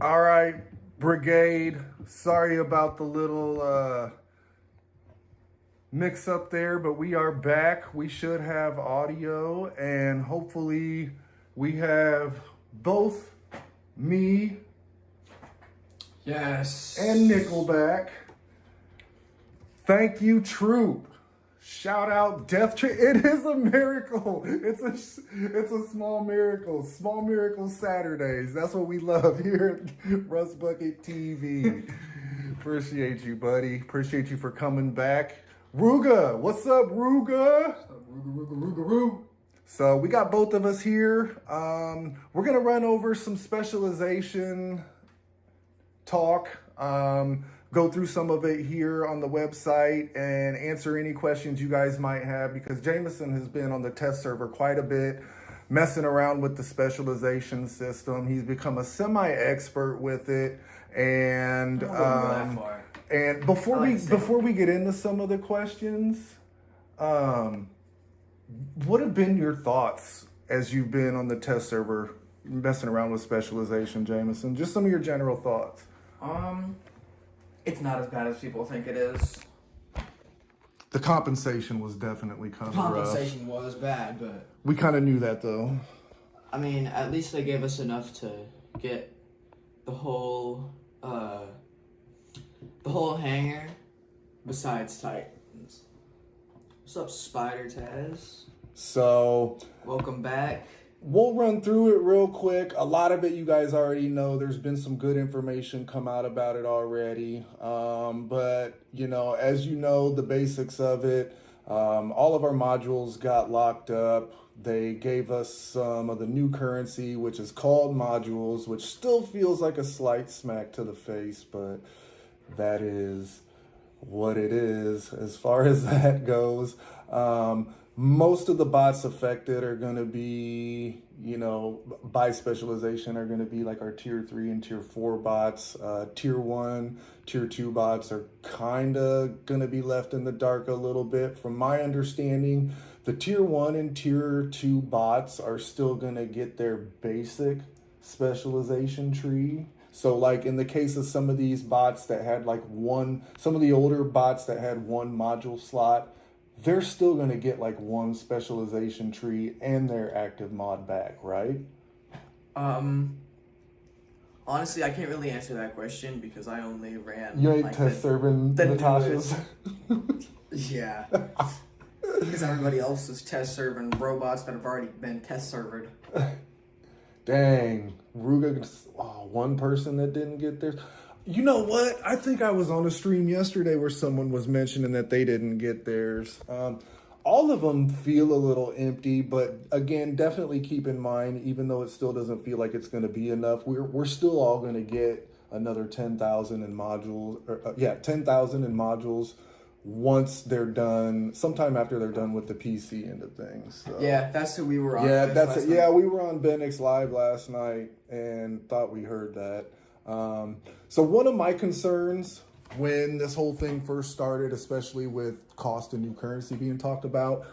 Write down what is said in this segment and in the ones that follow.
All right, Brigade. Sorry about the little mix up there, but we are back. We should have audio, and hopefully, we have both me Yes. and Nickelback. Thank you, Troop. Shout out Death Tree. It is a miracle. It's a small miracle. Small miracle Saturdays. That's what we love here at Russ Bucket TV. Appreciate you, buddy. Appreciate you for coming back. Ruga, what's up, Ruga? Ruga. So we got both of us here. We're gonna run over some specialization talk. Go through some of it here on the website and answer any questions you guys might have, because Jameson has been on the test server quite a bit, messing around with the specialization system. He's become a semi-expert with it. And before we get into some of the questions, what have been your thoughts as you've been on the test server messing around with specialization, Jameson? Just some of your general thoughts. It's not as bad as people think it is. The compensation was definitely kind of rough. Compensation was bad, but We kind of knew that, though. I mean, at least they gave us enough to get the whole hangar besides Titans. What's up, Spider Taz? So Welcome back. we'll run through it real quick. A lot of it you guys already know. There's been some good information come out about it already. But, as you know, the basics of it, all of our modules got locked up. They gave us some of the new currency, which is called modules, which still feels like a slight smack to the face, but that is what it is as far as that goes. Most of the bots affected are going to be, by specialization, are going to be like our tier 3 and tier 4 bots. Tier 1, tier 2 bots are kind of going to be left in the dark a little bit. From my understanding, the tier 1 and tier 2 bots are still going to get their basic specialization tree. So like in the case of some of these bots that had some of the older bots that had one module slot, they're still going to get like one specialization tree and their active mod back, right? Honestly, I can't really answer that question because I only ran. You ain't test serving Natasha's. Yeah. Because everybody else is test serving robots that have already been test served. Dang, Ruga, one person that didn't get theirs. You know what? I think I was on a stream yesterday where someone was mentioning that they didn't get theirs. All of them feel a little empty, but again, definitely keep in mind, even though it still doesn't feel like it's going to be enough, we're still all going to get another 10,000 in modules. 10,000 in modules once they're done, sometime after they're done with the PC end of things. So. Yeah, that's who we were on. Yeah, that's it. Yeah, we were on Benix Live last night and thought we heard that. So one of my concerns when this whole thing first started, especially with cost and new currency being talked about,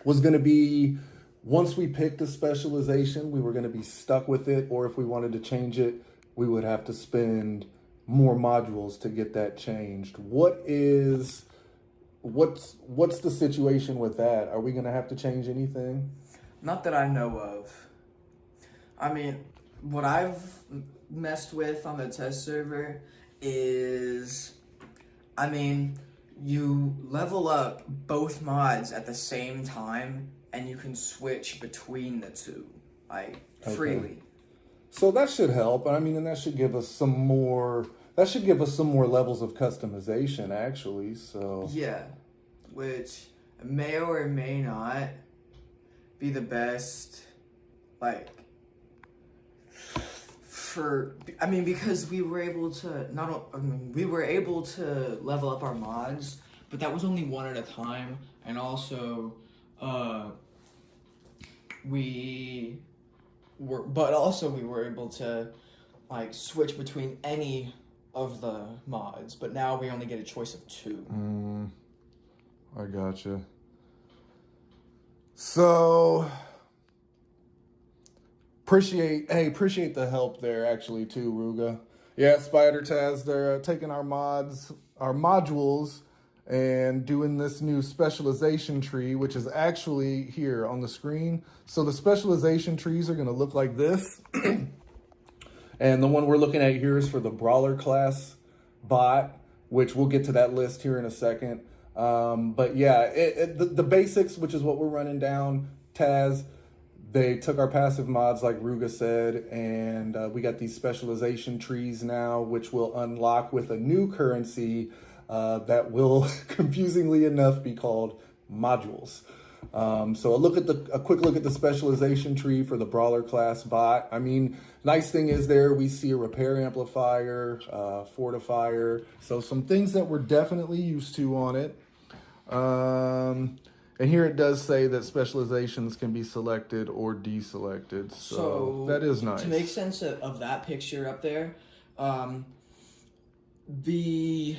was going to be once we picked a specialization, we were going to be stuck with it, or if we wanted to change it, we would have to spend more modules to get that changed. What's the situation with that? Are we going to have to change anything? Not that I know of. I mean, what I've messed with on the test server is, you level up both mods at the same time and you can switch between the two, freely. So that should help. And that should give us some more levels of customization, actually. So yeah, which may or may not be the best, because we were able to level up our mods, but that was only one at a time, and also we were able to switch between any of the mods, but now we only get a choice of two. I gotcha. So appreciate the help there actually too, Ruga. Yeah, Spider Taz, they're taking our modules, and doing this new specialization tree, which is actually here on the screen. So the specialization trees are going to look like this. And the one we're looking at here is for the Brawler class bot, which we'll get to that list here in a second. But yeah, the basics, which is what we're running down, Taz, they took our passive mods like Ruga said, and we got these specialization trees now, which will unlock with a new currency that will, confusingly enough, be called modules. So a quick look at the specialization tree for the Brawler class bot. I mean, nice thing is there we see a repair amplifier, fortifier, so some things that we're definitely used to on it. And here it does say that specializations can be selected or deselected, so that is nice. To make sense of that picture up there, the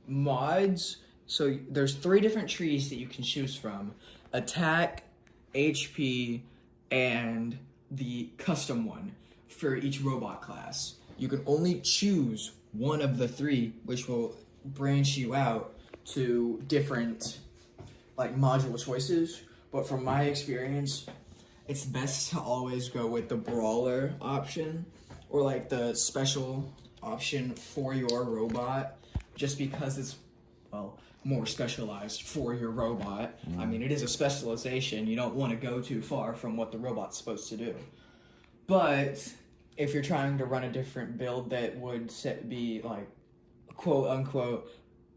mods, so there's 3 different trees that you can choose from: attack, HP, and the custom one for each robot class. You can only choose one of the 3, which will branch you out to different like module choices. But from my experience, it's best to always go with the Brawler option or like the special option for your robot, just because it's, well, more specialized for your robot. I mean, it is a specialization. You don't want to go too far from what the robot's supposed to do. But if you're trying to run a different build that would be like quote unquote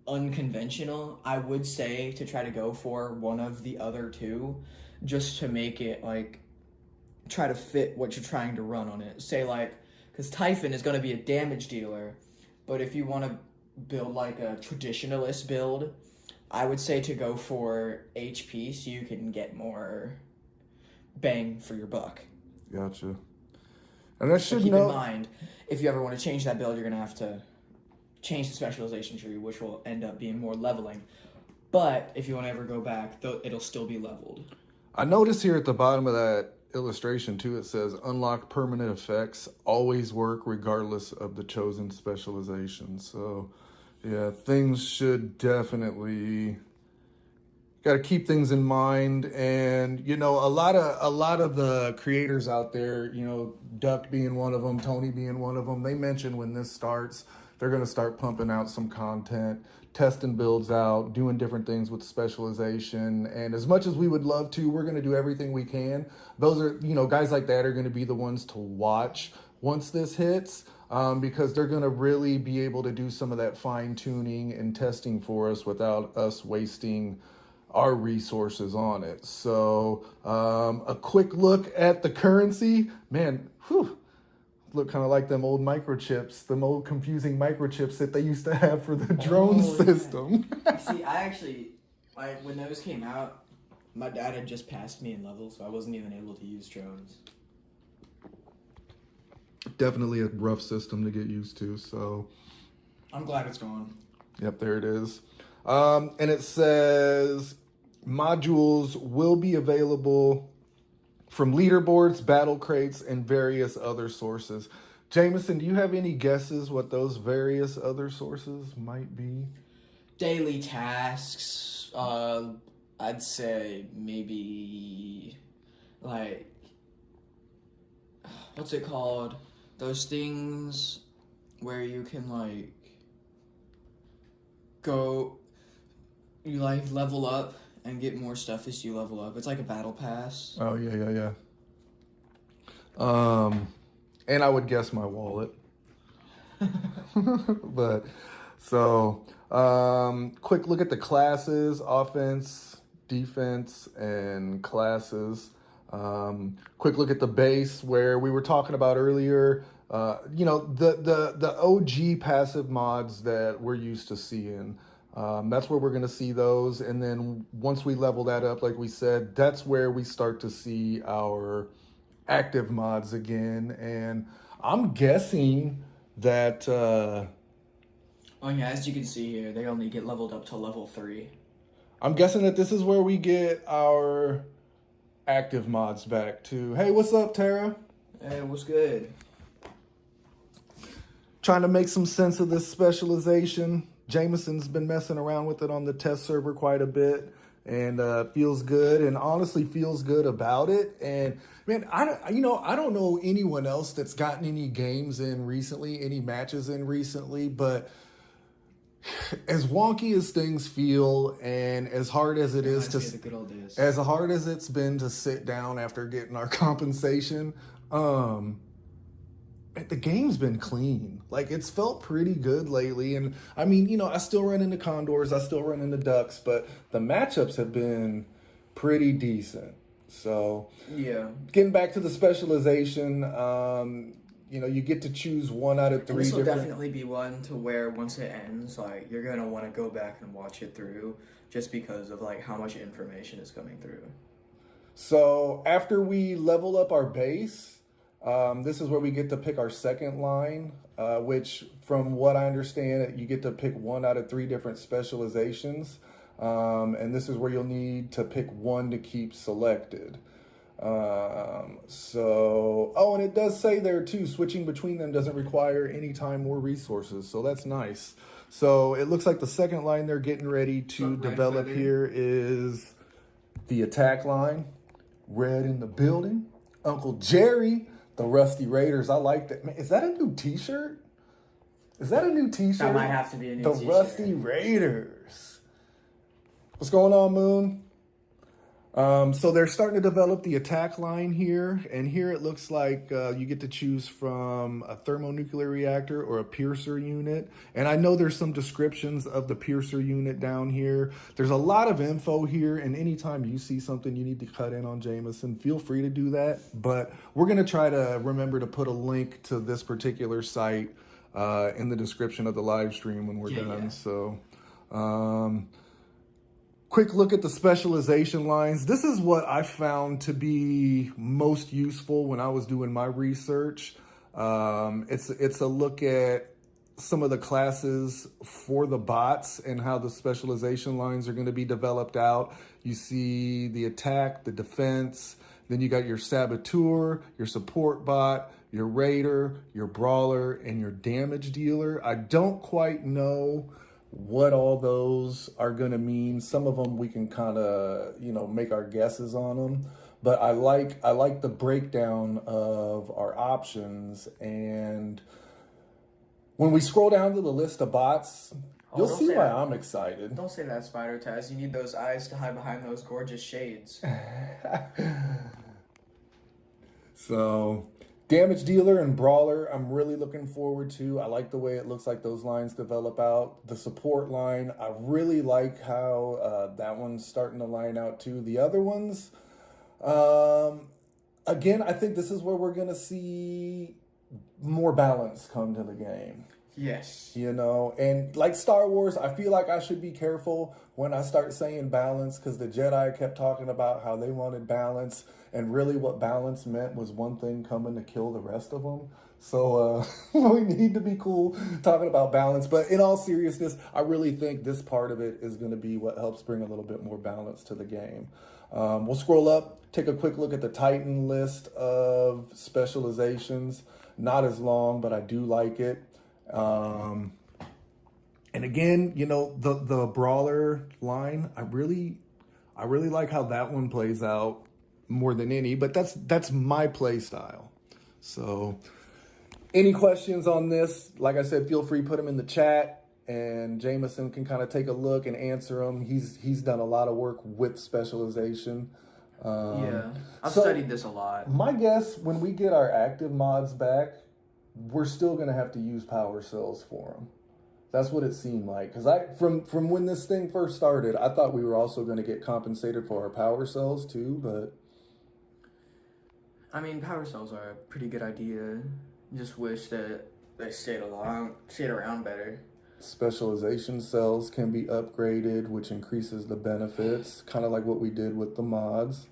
unconventional, I would say to try to go for one of the other 2, just to make it like try to fit what you're trying to run on it. Say like, because Typhon is going to be a damage dealer, but if you want to build like a traditionalist build, I would say to go for HP so you can get more bang for your buck. Gotcha. And I should keep in mind, if you ever want to change that build, you're going to have to change the specialization tree, which will end up being more leveling. But if you want to ever go back, it'll still be leveled. I noticed here at the bottom of that illustration too, it says unlock permanent effects always work regardless of the chosen specialization. So yeah, things should definitely, got to keep things in mind. And you know, a lot of the creators out there, you know, Duck being one of them, Tony being one of them, they mentioned when this starts, they're going to start pumping out some content, testing builds out, doing different things with specialization. And as much as we would love to, we're going to do everything we can. Those are, you know, guys like that are going to be the ones to watch once this hits, because they're going to really be able to do some of that fine tuning and testing for us without us wasting our resources on it. So a quick look at the currency, man, whew. Look kind of like them old microchips, them old confusing microchips that they used to have for the drone system. See, I actually, when those came out, my dad had just passed me in level, so I wasn't even able to use drones. Definitely a rough system to get used to, so. I'm glad it's gone. Yep, there it is. And it says modules will be available from leaderboards, battle crates, and various other sources. Jameson, do you have any guesses what those various other sources might be? Daily tasks. I'd say maybe like, what's it called? Those things where you can like you like level up and get more stuff as you level up. It's like a battle pass. Oh, yeah. And I would guess my wallet. But, so, quick look at the classes, offense, defense, and classes. Quick look at the base where we were talking about earlier, you know, the OG passive mods that we're used to seeing. That's where we're going to see those. And then once we level that up, like we said, that's where we start to see our active mods again. And I'm guessing that... oh yeah, as you can see here, they only get leveled up to level 3. I'm guessing that this is where we get our active mods back to. Hey, what's up, Tara? Hey, what's good? Trying to make some sense of this specialization. Jameson's been messing around with it on the test server quite a bit, and feels good, and honestly feels good about it. And man, I don't know anyone else that's gotten any games in recently, any matches in recently, but as wonky as things feel, and as hard as it is Reminds me of the good old days. as hard as it's been to sit down after getting our compensation, the game's been clean. Like, it's felt pretty good lately. And I mean, I still run into Condors, I still run into Ducks, but the matchups have been pretty decent. So Yeah. getting back to the specialization, you get to choose one out of And three this will different. definitely be one to where once it ends, like, you're gonna want to go back and watch it through, just because of like how much information is coming through. So after we level up our base, this is where we get to pick our second line, which, from what I understand, you get to pick one out of three different specializations. And this is where you'll need to pick one to keep selected. And it does say there too, switching between them doesn't require any time or resources. So that's nice. So it looks like the second line they're getting ready to develop here is the attack line. Red in the building. Uncle Jerry, the Rusty Raiders. I like that. Man, is that a new t-shirt? Is that a new t-shirt? That might have to be a new The t-shirt. Rusty Raiders. What's going on, Moon? So they're starting to develop the attack line here, and here it looks like you get to choose from a thermonuclear reactor or a piercer unit. And I know there's some descriptions of the piercer unit down here. There's a lot of info here, and anytime you see something you need to cut in on, Jameson, feel free to do that. But we're going to try to remember to put a link to this particular site in the description of the live stream when we're done. Yeah. So quick look at the specialization lines. This is what I found to be most useful when I was doing my research. It's a look at some of the classes for the bots and how the specialization lines are going to be developed out. You see the attack, the defense, then you got your saboteur, your support bot, your raider, your brawler, and your damage dealer. I don't quite know what all those are going to mean. Some of them we can kind of, make our guesses on them. But I like the breakdown of our options. And when we scroll down to the list of bots, you'll don't see say why that. I'm excited. Don't say that, Spider Taz. You need those eyes to hide behind those gorgeous shades. So, damage dealer and brawler, I'm really looking forward to. I like the way it looks like those lines develop out. The support line, I really like how that one's starting to line out too. The other ones, again, I think this is where we're going to see more balance come to the game. Yes. And like Star Wars, I feel like I should be careful when I start saying balance, because the Jedi kept talking about how they wanted balance, and really what balance meant was one thing coming to kill the rest of them. So we need to be cool talking about balance. But in all seriousness, I really think this part of it is going to be what helps bring a little bit more balance to the game. We'll scroll up, take a quick look at the Titan list of specializations. Not as long, but I do like it. And again, the brawler line, I really like how that one plays out more than any, but that's my play style. So any questions on this, like I said, feel free, put them in the chat, and Jameson can kind of take a look and answer them. He's done a lot of work with specialization. Yeah, I've so studied this a lot. My guess, when we get our active mods back, we're still going to have to use power cells for them. That's what it seemed like. Because from when this thing first started, I thought we were also going to get compensated for our power cells too, but... I mean, power cells are a pretty good idea. Just wish that they stayed around better. Specialization cells can be upgraded, which increases the benefits, kind of like what we did with the mods.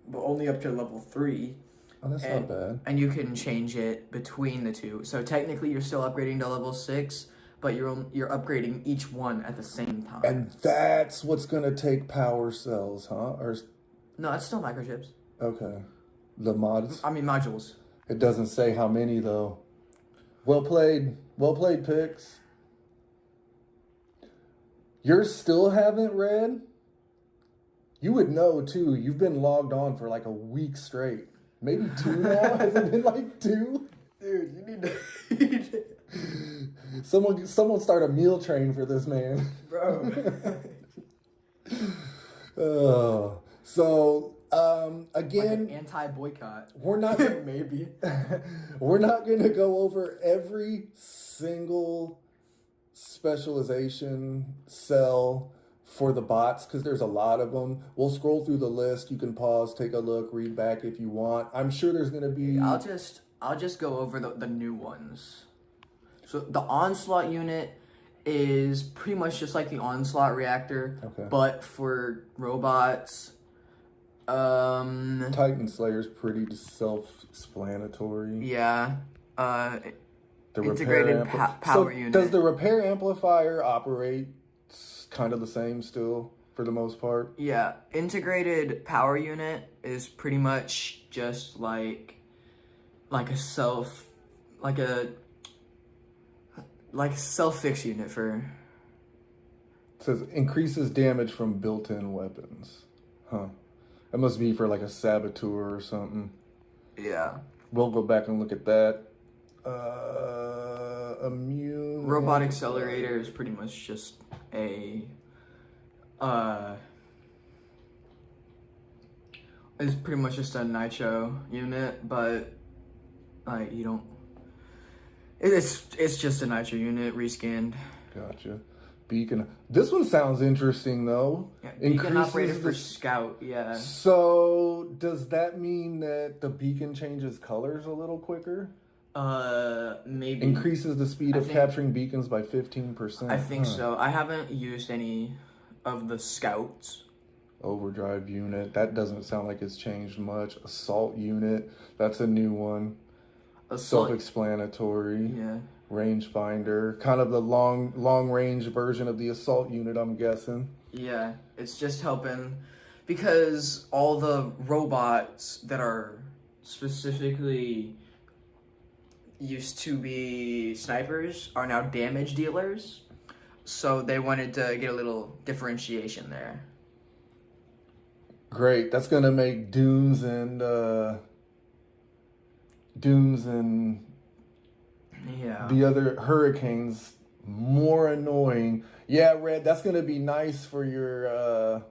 But only up to level 3. Oh, that's not bad. And you can change it between the two. So technically you're still upgrading to level 6, but you're upgrading each one at the same time. And that's what's going to take power cells, huh? No, it's still microchips. Okay. The mods. I mean modules. It doesn't say how many though. Well played. Well played, Pix. Yours still haven't read? You would know too. You've been logged on for like a week straight. Maybe 2 now? Has it been like 2? Dude, you need to... Someone start a meal train for this man. Bro. So Like again, an anti-boycott. we're not Maybe. we're not going to go over every single specialization cell for the bots because there's a lot of them. We'll scroll through the list. You can pause, take a look, read back if you want. I'm sure there's going to be. I'll just go over the new ones. So the onslaught unit is pretty much just like the onslaught reactor, Okay. but for robots. Titan Slayer's pretty self-explanatory. Yeah. The Integrated power unit. Does the repair amplifier operate kind of the same still for the most part? Yeah, integrated power unit is pretty much just like a self-fix unit for. It says increases damage from built-in weapons. Huh. That must be for like a saboteur or something. Yeah. We'll go back and look at that. Immune. Robot accelerator is pretty much just a is pretty much just a nitro unit, but like you don't. It's just a nitro unit rescanned. Gotcha. Beacon. This one sounds interesting though. Yeah, beacon operated for the... scout. Yeah. So does that mean that the beacon changes colors a little quicker? Maybe. Increases the speed of capturing beacons by 15%. I think so. I haven't used any of the scouts. Overdrive unit. That doesn't sound like it's changed much. Assault unit. That's a new one. Self-explanatory. Yeah. Rangefinder. Kind of the long range version of the assault unit, I'm guessing. Yeah. It's just helping because all the robots that are specifically used to be snipers are now damage dealers. So they wanted to get a little differentiation there. Great. That's going to make Dunes and Yeah. the other Hurricanes more annoying. Yeah, Red, that's going to be nice for your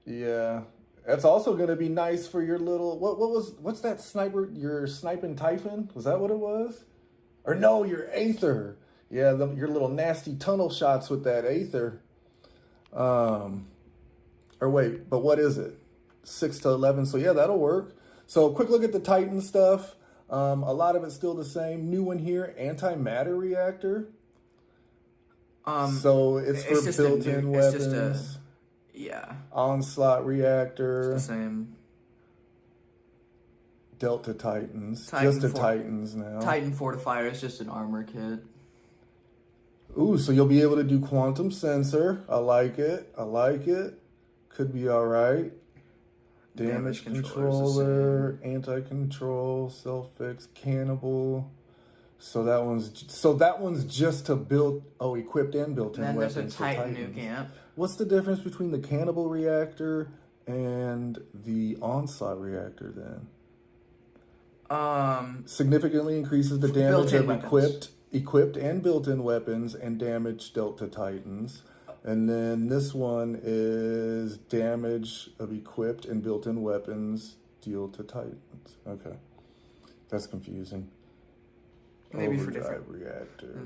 yeah. That's also going to be nice for your little what's that sniper, your sniping Typhon? Was that what it was? Or no, your Aether. Yeah, your little nasty tunnel shots with that Aether. Or wait, but what is it? 6 to 11. So yeah, that'll work. So quick look at the Titan stuff. A lot of it's still the same. New one here, antimatter reactor. So it's for built-in weapons. Yeah. Onslaught reactor. It's the same. Delta Titans. Titan just a Titans now. Titan Fortifier is just an armor kit. Ooh, so you'll be able to do quantum sensor. I like it. Could be all right. Damage controller, anti-control, self-fix, cannibal. So that one's just to build. Oh, equipped and built-in then weapons. There's a Titan new camp. What's the difference between the cannibal reactor and the onslaught reactor then? Significantly increases the damage of equipped and built-in weapons and damage dealt to Titans. And then this one is damage of equipped and built-in weapons deal to Titans. Okay. That's confusing. Maybe overdrive for different reactor.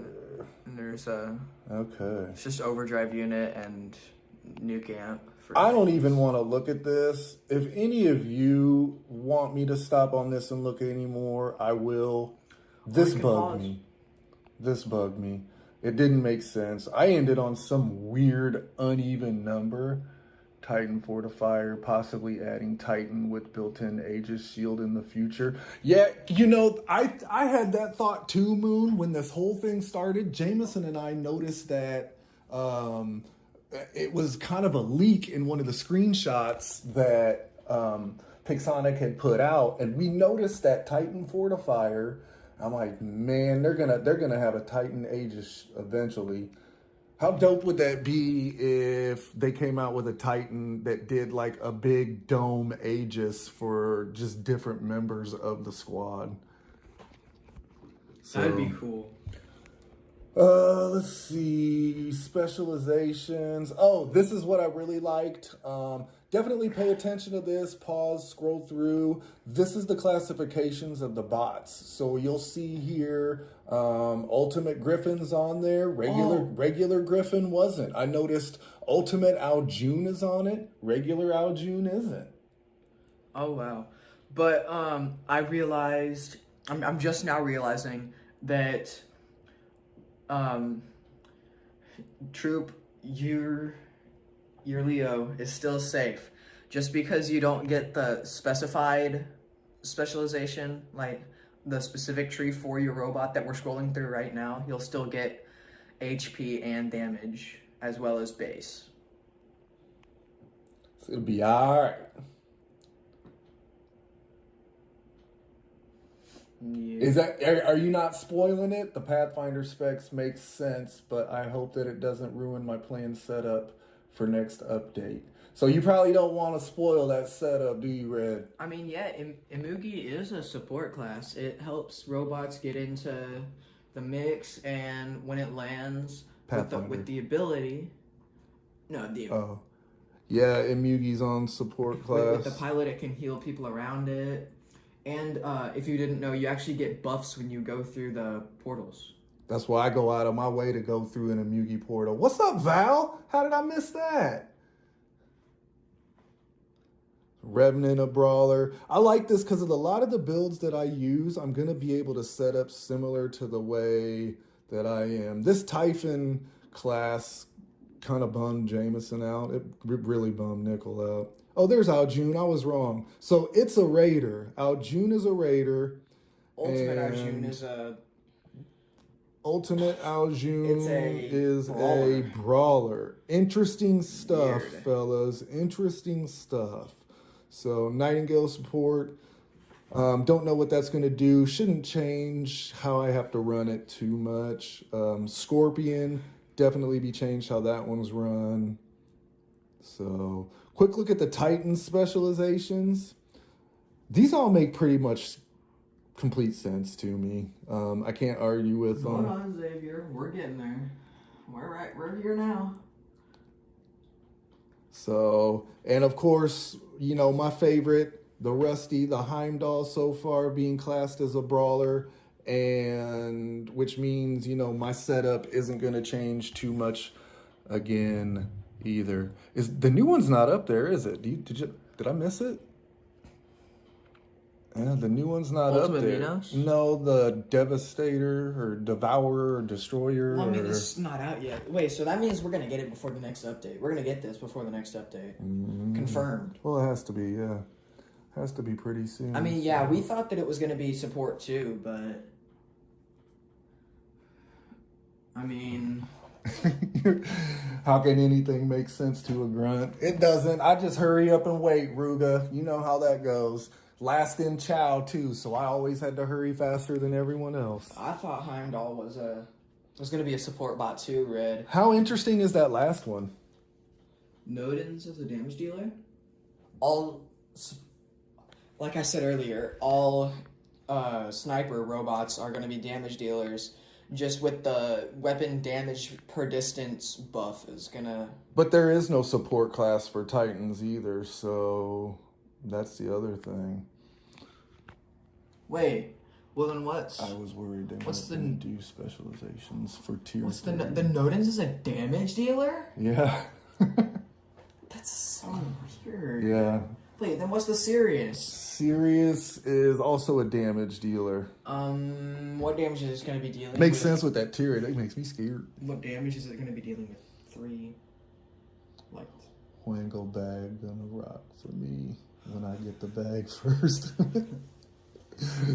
And there's Okay. it's just overdrive unit and new camp. I don't even want to look at this. If any of you want me to stop on this and look anymore, I will. This bugged me. It didn't make sense. I ended on some weird uneven number. Titan Fortifier, possibly adding Titan with built-in Aegis shield in the future. Yeah, I had that thought too, Moon, when this whole thing started. Jameson and I noticed that it was kind of a leak in one of the screenshots that Pixonic had put out, and we noticed that Titan fortifier. I'm like, man, they're gonna have a Titan Aegis eventually. How dope would that be if they came out with a Titan that did like a big dome Aegis for just different members of the squad? That'd be cool. Let's see, specializations. Oh, this is what I really liked. Definitely pay attention to this. Pause, scroll through. This is the classifications of the bots. So you'll see here, Ultimate Griffin's on there. Regular Griffin wasn't. I noticed Ultimate Aljun is on it. Regular Aljun isn't. Oh wow. But I realized I'm just now realizing that Troop, your Leo is still safe. Just because you don't get the specified specialization, like the specific tree for your robot that we're scrolling through right now, you'll still get HP and damage as well as base. So it'll be all right. Yeah. Is that, are you not spoiling it? The Pathfinder specs makes sense, but I hope that it doesn't ruin my planned setup for next update. So you probably don't want to spoil that setup, do you, Red? I mean, yeah, Imugi is a support class. It helps robots get into the mix, and when it lands with the ability, Oh, yeah, Imugi's on support class. with the pilot, it can heal people around it. And if you didn't know, you actually get buffs when you go through the portals. That's why I go out of my way to go through an Imugi portal. What's up, Val? How did I miss that? Revenant, a brawler. I like this because of a lot of the builds that I use, I'm going to be able to set up similar to the way that I am. This Typhon class kind of bummed Jameson out. It really bummed Nickel out. Oh, there's Aljun. I was wrong. So it's a raider. Aljun is a raider. Ultimate Aljun is a... Ultimate Aljun is brawler. a brawler. Interesting stuff, Weird. fellas. Interesting stuff. So Nightingale support. Don't know what that's going to do. Shouldn't change how I have to run it too much. Scorpion, definitely be changed how that one's run. So quick look at the Titan specializations. These all make pretty much complete sense to me. I can't argue with them. Hold on, Xavier. We're getting there. We're here now. So, and of course, you know, my favorite, the Rusty, the Heimdall so far being classed as a brawler, and which means, you know, my setup isn't going to change too much again either. Is the new one's not up there, is it? Did I miss it? Yeah, the new one's not Ultimate up there. Minos? No, the Devastator or Devourer or Destroyer. Well, I mean, this is not out yet. Wait, so that means we're going to get it before the next update. We're going to get this before the next update. Confirmed. Well, it has to be, yeah. Has to be pretty soon. I mean, yeah, we thought that it was going to be support too, but... I mean... How can anything make sense to a grunt? It doesn't. I just hurry up and wait, Ruga. You know how that goes. Last in Chow, too, so I always had to hurry faster than everyone else. I thought Heimdall was going to be a support bot too, Red. How interesting is that last one? Nodens as a damage dealer? Like I said earlier, all sniper robots are going to be damage dealers. Just with the weapon damage per distance buff is going to... But there is no support class for Titans either, so that's the other thing. Wait, well then what's... I was worried they What's weren't going to do specializations for tier What's the 3. Nodens is a damage dealer? Yeah. That's so weird. Yeah. Wait, then what's the Sirius? Sirius is also a damage dealer. What damage is it going to be dealing Makes with? sense with that tier. That makes me scared. What damage is it going to be dealing with? 3, like... Wango bag gonna rock for me when I get the bag first.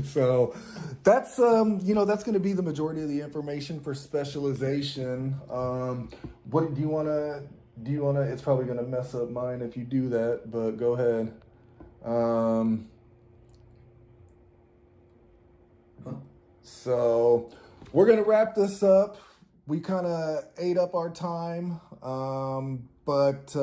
So that's that's going to be the majority of the information for specialization. What do you want to? It's probably going to mess up mine if you do that, but go ahead. Um, so we're gonna wrap this up. We kind of ate up our time, but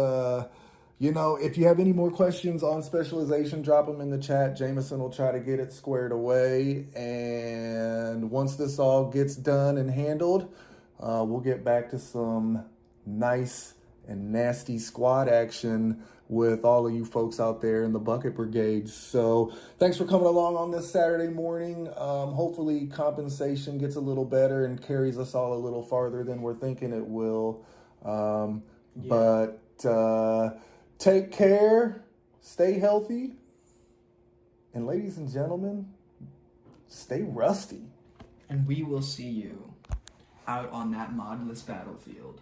if you have any more questions on specialization, drop them in the chat. Jameson will try to get it squared away, and once this all gets done and handled, we'll get back to some nice and nasty squad action with all of you folks out there in the Bucket Brigade. So thanks for coming along on this Saturday morning. Hopefully compensation gets a little better and carries us all a little farther than we're thinking it will. But take care, stay healthy, and ladies and gentlemen, stay rusty. And we will see you out on that modless battlefield.